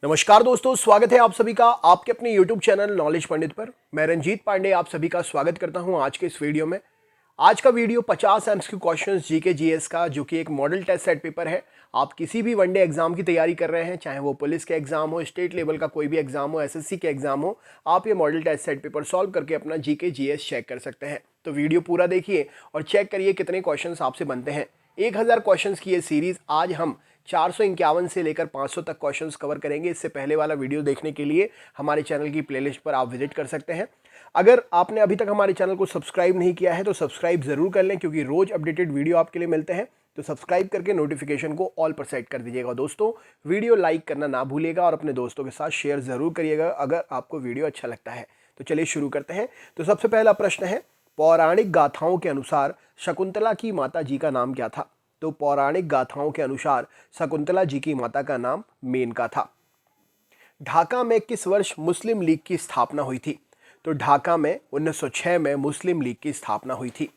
नमस्कार दोस्तों, स्वागत है आप सभी का आपके अपने YouTube चैनल नॉलेज पंडित पर। मैं रंजीत पांडे आप सभी का स्वागत करता हूं आज के इस वीडियो में। आज का video 50 MCQ questions GK GS का, जो कि एक मॉडल टेस्ट सेट पेपर है। आप किसी भी वनडे एग्जाम की तैयारी कर रहे हैं, चाहे वो पुलिस के एग्जाम हो, स्टेट लेवल का कोई भी एग्जाम हो, एसएससी के एग्जाम हो, आप ये model test set paper solve करके अपना जीके जीएस चेक कर सकते हैं। तो वीडियो पूरा देखिए और चेक करिए कितने क्वेश्चन आपसे बनते हैं। 1000 क्वेश्चंस की ये सीरीज आज हम 451 से लेकर 500 तक क्वेश्चंस कवर करेंगे। इससे पहले वाला वीडियो देखने के लिए हमारे चैनल की प्लेलिस्ट पर आप विजिट कर सकते हैं। अगर आपने अभी तक हमारे चैनल को सब्सक्राइब नहीं किया है तो सब्सक्राइब जरूर कर लें, क्योंकि रोज अपडेटेड वीडियो आपके लिए मिलते हैं। तो सब्सक्राइब करके नोटिफिकेशन को ऑल पर सेट कर दीजिएगा। दोस्तों, वीडियो लाइक करना ना भूलिएगा और अपने दोस्तों के साथ शेयर जरूर करिएगा अगर आपको वीडियो अच्छा लगता है। तो चलिए शुरू करते हैं। तो सबसे पहला प्रश्न है, पौराणिक गाथाओं के अनुसार शकुंतला की माता जी का नाम क्या था? तो पौराणिक गाथाओं के अनुसार शकुंतला जी की माता का नाम मेनका था। ढाका में किस वर्ष मुस्लिम लीग की स्थापना हुई थी? तो ढाका में 1906 में मुस्लिम लीग की स्थापना हुई थी।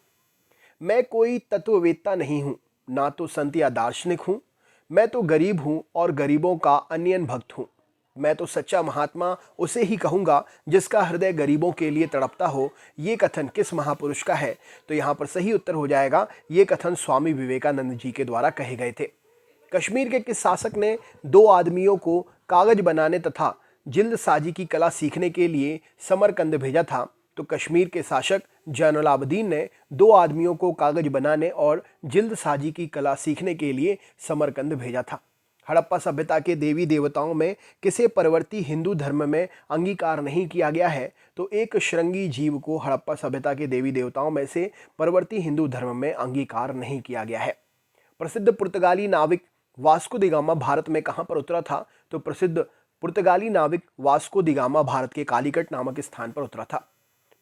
मैं कोई तत्ववेत्ता नहीं हूं, ना तो संत या दार्शनिक हूं। मैं तो गरीब हूं और गरीबों का अनियन भक्त हूं। मैं तो सच्चा महात्मा उसे ही कहूंगा जिसका हृदय गरीबों के लिए तड़पता हो। ये कथन किस महापुरुष का है? तो यहाँ पर सही उत्तर हो जाएगा, ये कथन स्वामी विवेकानंद जी के द्वारा कहे गए थे। कश्मीर के किस शासक ने 2 आदमियों को कागज बनाने तथा जिल्द साजी की कला सीखने के लिए समरकंद भेजा था? तो कश्मीर के शासक जैनुलाब्दीन ने 2 आदमियों को कागज बनाने और जिल्द साजी की कला सीखने के लिए समरकंद भेजा था। हड़प्पा सभ्यता के देवी देवताओं में किसे परवर्ती हिंदू धर्म में अंगीकार नहीं किया गया है? तो एक श्रृंगी जीव को हड़प्पा सभ्यता के देवी देवताओं में से परवर्ती हिंदू धर्म में अंगीकार नहीं किया गया है। प्रसिद्ध पुर्तगाली नाविक वास्को द गामा भारत में कहां पर उतरा था? तो प्रसिद्ध पुर्तगाली नाविक वास्को द गामा भारत के कालीकट नामक स्थान पर उतरा था।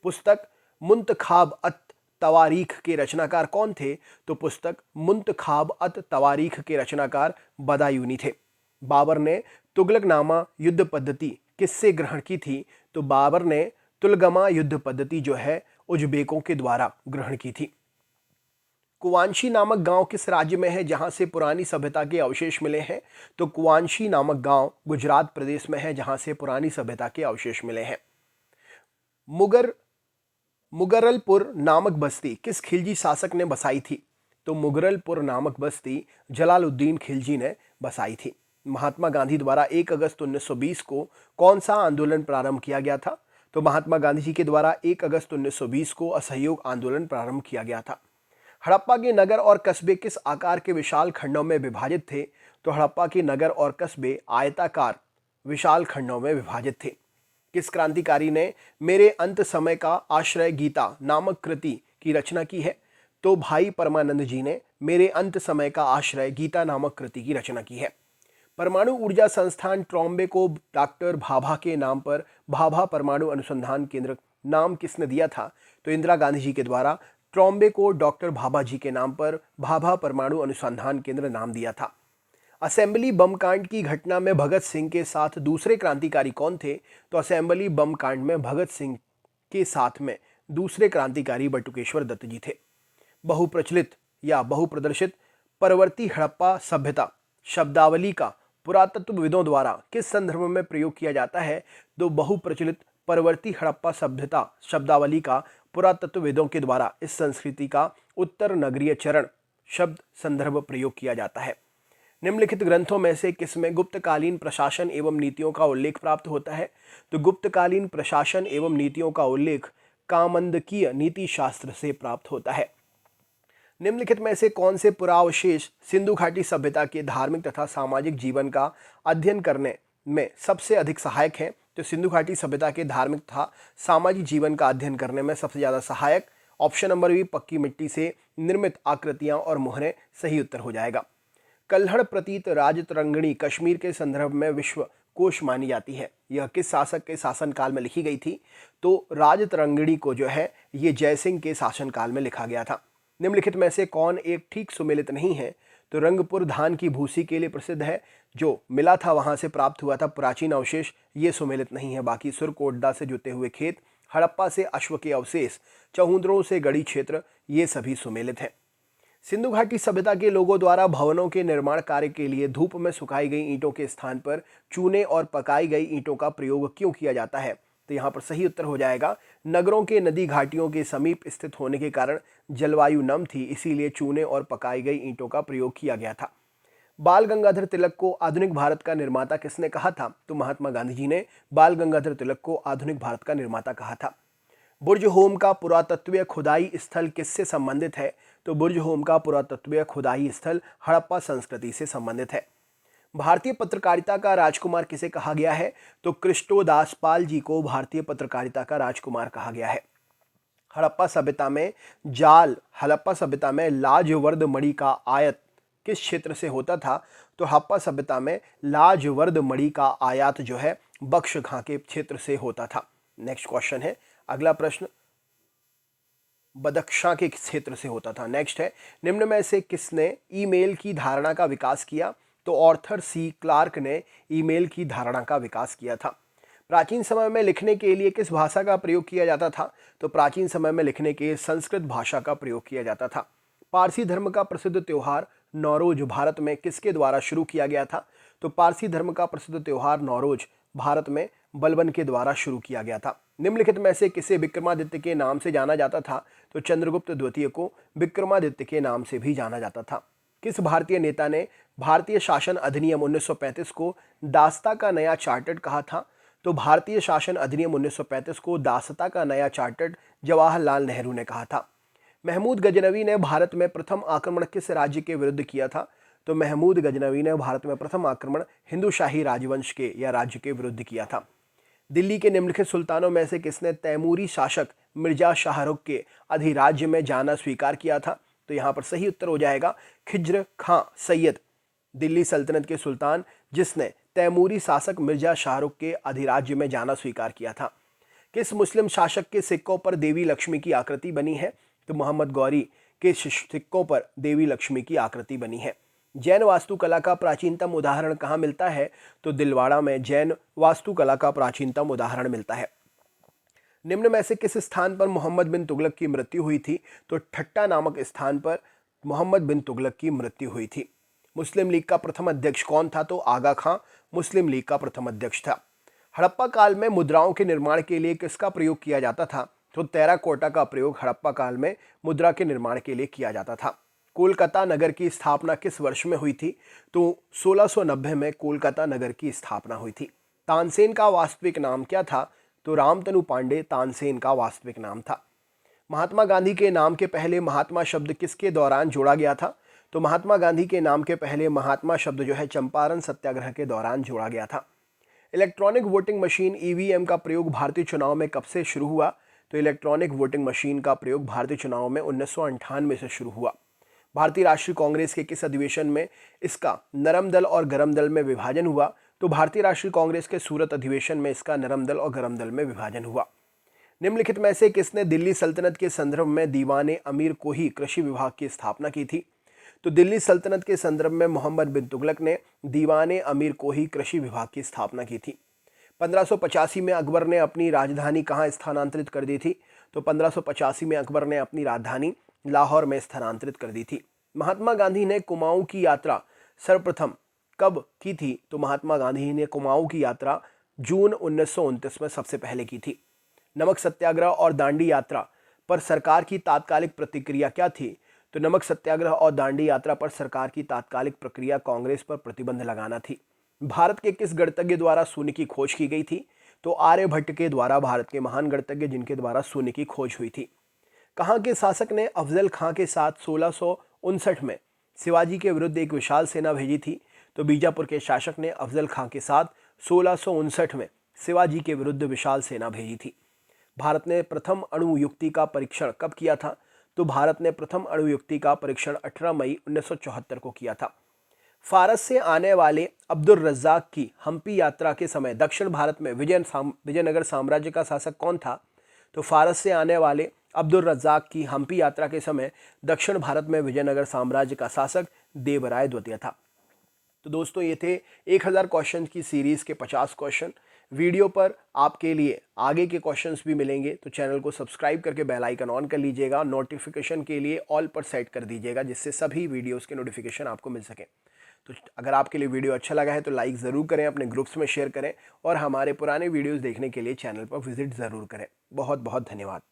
पुस्तक मुंतखाब अत तवारीख के रचनाकार कौन थे? तो पुस्तक मुंतखाब अत तवारीख के रचनाकार बदायूनी थे। बाबर ने तुगलकनामा युद्ध पद्धति किससे ग्रहण की थी? तो बाबर ने तुलगमा युद्ध पद्धति जो है उज्बेकों के द्वारा ग्रहण की थी। कुवांशी नामक गांव किस राज्य में है जहां से पुरानी सभ्यता के अवशेष मिले हैं? तो कुवांशी नामक गांव गुजरात प्रदेश में है जहां से पुरानी सभ्यता के अवशेष मिले हैं। मुगरलपुर नामक बस्ती किस खिलजी शासक ने बसाई थी? तो मुगरलपुर नामक बस्ती जलालुद्दीन खिलजी ने बसाई थी। महात्मा गांधी द्वारा 1 अगस्त 1920 को कौन सा आंदोलन प्रारंभ किया गया था? तो महात्मा गांधी जी के द्वारा 1 अगस्त 1920 को असहयोग आंदोलन प्रारंभ किया गया था। हड़प्पा के नगर और कस्बे किस आकार के विशाल खंडों में विभाजित थे? तो हड़प्पा के नगर और कस्बे आयताकार विशाल खंडों में विभाजित थे। किस क्रांतिकारी ने मेरे अंत समय का आश्रय गीता नामक कृति की रचना की है? तो भाई परमानंद जी ने मेरे अंत समय का आश्रय गीता नामक कृति की रचना की है। परमाणु ऊर्जा संस्थान ट्रॉम्बे को डॉक्टर भाभा के नाम पर भाभा परमाणु अनुसंधान केंद्र नाम किसने दिया था? तो इंदिरा गांधी जी के द्वारा ट्रॉम्बे को डॉक्टर भाभा जी के नाम पर भाभा परमाणु अनुसंधान केंद्र नाम दिया था। असेंबली बम कांड की घटना में भगत सिंह के साथ दूसरे क्रांतिकारी कौन थे? तो असेंबली बम कांड में भगत सिंह के साथ में दूसरे क्रांतिकारी बटुकेश्वर दत्त जी थे। बहुप्रचलित या बहुप्रदर्शित परवर्ती हड़प्पा सभ्यता शब्दावली का पुरातत्वविदों द्वारा किस संदर्भ में प्रयोग किया जाता है? तो बहुप्रचलित परवर्ती हड़प्पा सभ्यता शब्दावली का पुरातत्वविदों के द्वारा इस संस्कृति का उत्तर नगरीय चरण शब्द संदर्भ प्रयोग किया जाता है। निम्नलिखित ग्रंथों में से किसमें गुप्तकालीन प्रशासन एवं नीतियों का उल्लेख प्राप्त होता है? तो गुप्तकालीन प्रशासन एवं नीतियों का उल्लेख कामंदकीय नीति शास्त्र से प्राप्त होता है। निम्नलिखित में से कौन से पुरावशेष सिंधु घाटी सभ्यता के धार्मिक तथा सामाजिक जीवन का अध्ययन करने में सबसे अधिक सहायक हैं? तो सिंधु घाटी सभ्यता के धार्मिक तथा सामाजिक जीवन का अध्ययन करने में सबसे ज्यादा सहायक ऑप्शन नंबर बी पक्की मिट्टी से निर्मित आकृतियां और मोहरें सही उत्तर हो जाएगा। कल्हड़ प्रतीत राजतरंगिणी कश्मीर के संदर्भ में विश्व कोश मानी जाती है। यह किस शासक के शासनकाल में लिखी गई थी? तो राजतरंगिणी को जो है ये जयसिंह के शासनकाल में लिखा गया था। निम्नलिखित में से कौन एक ठीक सुमेलित नहीं है? तो रंगपुर धान की भूसी के लिए प्रसिद्ध है, जो मिला था वहां से प्राप्त हुआ था प्राचीन अवशेष, ये सुमेलित नहीं है। बाकी सुरकोटदा से जुते हुए खेत, हड़प्पा से अश्व के अवशेष, चौहुद्रों से गढ़ी क्षेत्र, ये सभी सुमेलित हैं। सिंधु घाटी सभ्यता के लोगों द्वारा भवनों के निर्माण कार्य के लिए धूप में सुखाई गई ईंटों के स्थान पर चूने और पकाई गई ईंटों का प्रयोग क्यों किया जाता है? तो यहाँ पर सही उत्तर हो जाएगा, नगरों के नदी घाटियों के समीप स्थित होने के कारण जलवायु नम थी, इसीलिए चूने और पकाई गई ईंटों का प्रयोग किया गया था। बाल गंगाधर तिलक को आधुनिक भारत का निर्माता किसने कहा था? तो महात्मा गांधी जी ने बाल गंगाधर तिलक को आधुनिक भारत का निर्माता कहा था। बुर्ज होम का पुरातत्वीय खुदाई स्थल किससे संबंधित है? तो बुर्ज होम का पुरातत्वीय खुदाई स्थल हड़प्पा संस्कृति से संबंधित है। भारतीय पत्रकारिता का राजकुमार किसे कहा गया है? तो कृष्णोदास पाल जी को भारतीय पत्रकारिता का राजकुमार कहा गया है। हड़प्पा सभ्यता में लाजवर्द मणि का आयात किस क्षेत्र से होता था? तो हड़प्पा सभ्यता में लाजवर्द मणि का आयात जो है बख्श खां के क्षेत्र से होता था। नेक्स्ट क्वेश्चन है, अगला प्रश्न, बदख्शां के क्षेत्र से होता था। नेक्स्ट है, निम्न में से किसने ईमेल की धारणा का विकास किया? तो ऑर्थर सी क्लार्क ने ईमेल की धारणा का विकास किया था। प्राचीन समय में लिखने के लिए किस भाषा का प्रयोग किया जाता था? तो प्राचीन समय में लिखने के लिए संस्कृत भाषा का प्रयोग किया जाता था। पारसी धर्म का प्रसिद्ध त्योहार नौरोज भारत में किसके द्वारा शुरू किया गया था? तो पारसी धर्म का प्रसिद्ध त्योहार नौरोज भारत में बलबन के द्वारा शुरू किया गया था। निम्नलिखित में से किसे विक्रमादित्य के नाम से जाना जाता था? तो चंद्रगुप्त द्वितीय को विक्रमादित्य के नाम से भी जाना जाता था। किस भारतीय नेता ने भारतीय शासन अधिनियम 1935 को दासता का नया चार्टर्ड कहा था? तो भारतीय शासन अधिनियम 1935 को दासता का नया चार्टर्ड जवाहरलाल नेहरू ने कहा था। महमूद गजनवी ने भारत में प्रथम आक्रमण किस राज्य के विरुद्ध किया था? तो महमूद गजनवी ने भारत में प्रथम आक्रमण हिंदू शाही राजवंश के या राज्य के विरुद्ध किया था। दिल्ली के निम्नलिखित सुल्तानों में से किसने तैमूरी शासक मिर्जा शाहरुख के अधिराज्य में जाना स्वीकार किया था? तो यहाँ पर सही उत्तर हो जाएगा खिज्र खां सैयद, दिल्ली सल्तनत के सुल्तान जिसने तैमूरी शासक मिर्जा शाहरुख के अधिराज्य में जाना स्वीकार किया था। किस मुस्लिम शासक के सिक्कों पर देवी लक्ष्मी की आकृति बनी है? तो मोहम्मद गौरी के सिक्कों पर देवी लक्ष्मी की आकृति बनी है। जैन वास्तुकला का प्राचीनतम उदाहरण कहाँ मिलता है? तो दिलवाड़ा में जैन वास्तुकला का प्राचीनतम उदाहरण मिलता है। निम्न में से किस स्थान पर मोहम्मद बिन तुगलक की मृत्यु हुई थी? तो ठट्टा नामक स्थान पर मोहम्मद बिन तुगलक की मृत्यु हुई थी। मुस्लिम लीग का प्रथम अध्यक्ष कौन था? तो आगा खां मुस्लिम लीग का प्रथम अध्यक्ष था। हड़प्पा काल में मुद्राओं के निर्माण के लिए किसका प्रयोग किया जाता था? तो टेराकोटा का प्रयोग हड़प्पा काल में मुद्रा के निर्माण के लिए किया जाता था। कोलकाता नगर की स्थापना किस वर्ष में हुई थी? तो 1690 में कोलकाता नगर की स्थापना हुई थी। तानसेन का वास्तविक नाम क्या था? तो रामतनु पांडे तानसेन का वास्तविक नाम था। महात्मा गांधी के नाम के पहले महात्मा शब्द किसके दौरान जोड़ा गया था? तो महात्मा गांधी के नाम के पहले महात्मा शब्द जो है चंपारण सत्याग्रह के दौरान जोड़ा गया था। इलेक्ट्रॉनिक वोटिंग मशीन ईवीएम का प्रयोग भारतीय चुनाव में कब से शुरू हुआ? तो इलेक्ट्रॉनिक वोटिंग मशीन का प्रयोग भारतीय चुनाव में 1998 से शुरू हुआ। भारतीय राष्ट्रीय कांग्रेस के किस अधिवेशन में इसका नरम दल और गरम दल में विभाजन हुआ? तो भारतीय राष्ट्रीय कांग्रेस के सूरत अधिवेशन में इसका नरम दल और गरम दल में विभाजन हुआ। निम्नलिखित में से किसने दिल्ली सल्तनत के संदर्भ में दीवाने अमीर कोही कृषि विभाग की स्थापना की थी? तो दिल्ली सल्तनत के संदर्भ में मोहम्मद बिन तुगलक ने दीवाने अमीर कोही कृषि विभाग की स्थापना की थी। 1585 में अकबर ने अपनी राजधानी कहाँ स्थानांतरित कर दी थी? तो 1585 में अकबर ने अपनी राजधानी लाहौर में स्थानांतरित कर दी थी। महात्मा गांधी ने कुमाऊं की यात्रा सर्वप्रथम कब की थी? तो महात्मा गांधी ने कुमाऊं की यात्रा जून 1929 में सबसे पहले की थी। नमक सत्याग्रह और दांडी यात्रा पर सरकार की तात्कालिक प्रतिक्रिया क्या थी? तो नमक सत्याग्रह और दांडी यात्रा पर सरकार की तात्कालिक प्रक्रिया कांग्रेस पर प्रतिबंध लगाना थी। भारत के किस गणतज्ञ द्वारा शून्य की खोज की गई थी? तो आर्यभट्ट के द्वारा, भारत के महान गणतज्ञ जिनके द्वारा शून्य की खोज हुई थी। कहाँ के शासक ने अफजल खां के साथ 1659 में शिवाजी के विरुद्ध एक विशाल सेना भेजी थी? तो बीजापुर के शासक ने अफजल खां के साथ 1659 में शिवाजी के विरुद्ध विशाल सेना भेजी थी। भारत ने प्रथम अणु युक्ति का परीक्षण कब किया था? तो भारत ने प्रथम अणु युक्ति का परीक्षण 18 मई 1974 को किया था। फारस से आने वाले अब्दुल रज्जाक की हम्पी यात्रा के समय दक्षिण भारत में विजयनगर साम्राज्य का शासक कौन था? तो फारस से आने वाले अब्दुल रज्जाक की हम्पी यात्रा के समय दक्षिण भारत में विजयनगर साम्राज्य का शासक देवराय द्वितीय था। तो दोस्तों ये थे 1000 क्वेश्चन की सीरीज़ के 50 क्वेश्चन। वीडियो पर आपके लिए आगे के क्वेश्चंस भी मिलेंगे, तो चैनल को सब्सक्राइब करके बेल आइकन ऑन कर लीजिएगा। नोटिफिकेशन के लिए ऑल पर सेट कर दीजिएगा, जिससे सभी वीडियोस के नोटिफिकेशन आपको मिल सके। तो अगर आपके लिए वीडियो अच्छा लगा है तो लाइक ज़रूर करें, अपने ग्रुप्स में शेयर करें और हमारे पुराने वीडियोस देखने के लिए चैनल पर विजिट ज़रूर करें। बहुत बहुत धन्यवाद।